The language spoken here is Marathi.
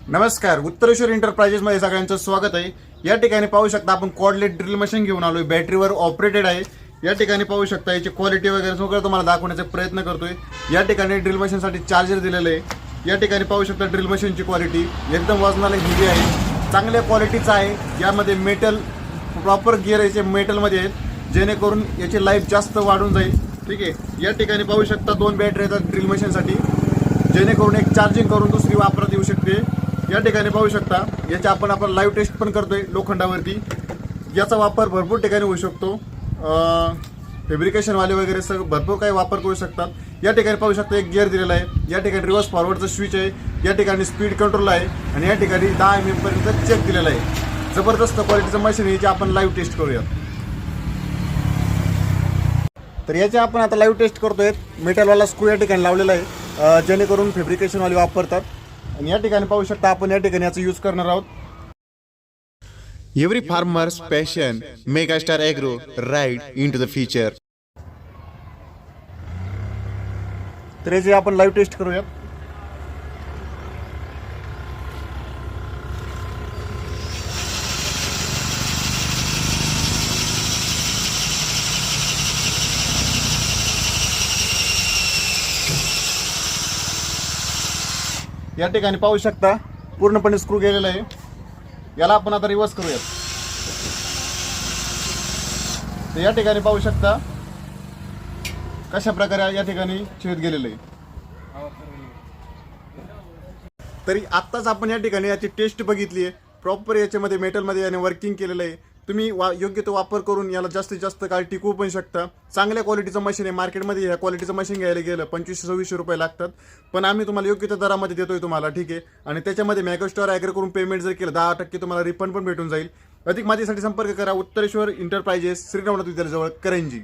नमस्कार, उत्तरेश्वर एंटरप्राइजेस मध्ये सगळ्यांचं स्वागत आहे। या ठिकाणी पाहू शकता आपण कॉर्डलेट ड्रिल मशीन घेऊन आलोय, बॅटरीवर ऑपरेटेड आहे। या ठिकाणी पाहू शकता याची क्वालिटी वगैरे सगळं तुम्हाला दाखवण्याचा प्रयत्न करतोय। या ठिकाणी ड्रिल मशीनसाठी चार्जर दिलेलं आहे। या ठिकाणी पाहू शकता ड्रिल मशीनची क्वालिटी एकदम वजनाला हेवी आहे, चांगल्या क्वालिटीचा आहे। यामध्ये मेटल प्रॉपर गिअर याचे मेटलमध्ये आहेत, जेणेकरून याची लाईफ जास्त वाढून जाईल। ठीक आहे, या ठिकाणी पाहू शकता दोन बॅटरी आहेत ड्रिल मशीनसाठी, जेणेकरून एक चार्जिंग करून दुसरी वापरता येऊ शकते। या ठिकाणी पाहू शकता याची आपण लाईव्ह टेस्ट पण करतोय लोखंडावरती। याचा वापर भरपूर ठिकाणी होऊ शकतो, फॅब्रिकेशनवाले वगैरे सगळं भरपूर काही वापर करू शकतात। या ठिकाणी पाहू शकता एक गिअर दिलेला आहे, या ठिकाणी रिव्हर्स फॉरवर्डचं स्विच आहे, या ठिकाणी स्पीड कंट्रोल आहे आणि या ठिकाणी 10 mm पर्यंत चेक दिलेला आहे। जबरदस्त क्वालिटीचं मशीन आहे, याची आपण लाईव्ह टेस्ट करूया। तर याची आपण आता लाईव्ह टेस्ट करतोय। मेटलवाला स्क्रू या ठिकाणी लावलेला आहे, जेणेकरून फॅब्रिकेशनवाले वापरतात। आणि या ठिकाणी पाहू शकता आपण या ठिकाणी याचा यूज करणार आहोत। Every farmer's passion, Megastar Agro, ride into the future. तर याची आपण लाईव्ह टेस्ट करूया। या ठिकाणी पाहू शकता पूर्णपणे स्क्रू गेलेला आहे। याला आपण आता रिव्हर्स करूयात। तर या ठिकाणी पाहू शकता कशा प्रकारे या ठिकाणी छेद गेलेले आहे। तरी आत्ताच आपण या ठिकाणी याची टेस्ट बघितली आहे, प्रॉपर याच्यामध्ये मेटलमध्ये याने वर्किंग केलेलं आहे। तुम्ही योग्य तो वापर करून याला जास्तीत जास्त काळ टिकवू पण शकता। चांगल्या क्वालिटीचं मशीन आहे, मार्केटमध्ये ह्या क्वालिटीचं मशीन घ्यायला गेलं 2500-2600 रुपये लागतात, पण आम्ही तुम्हाला योग्य त्या दरामध्ये देतोय तुम्हाला। ठीक आहे, आणि त्याच्यामध्ये मेगास्टार ॲग्रो करून पेमेंट जर केलं 10% तुम्हाला रिफंड पण भेटून जाईल। अधिक माहितीसाठी संपर्क करा उत्तरेश्वर एंटरप्राइजेस, श्रीरामनाथ विद्यालयाजवळ, करंजी।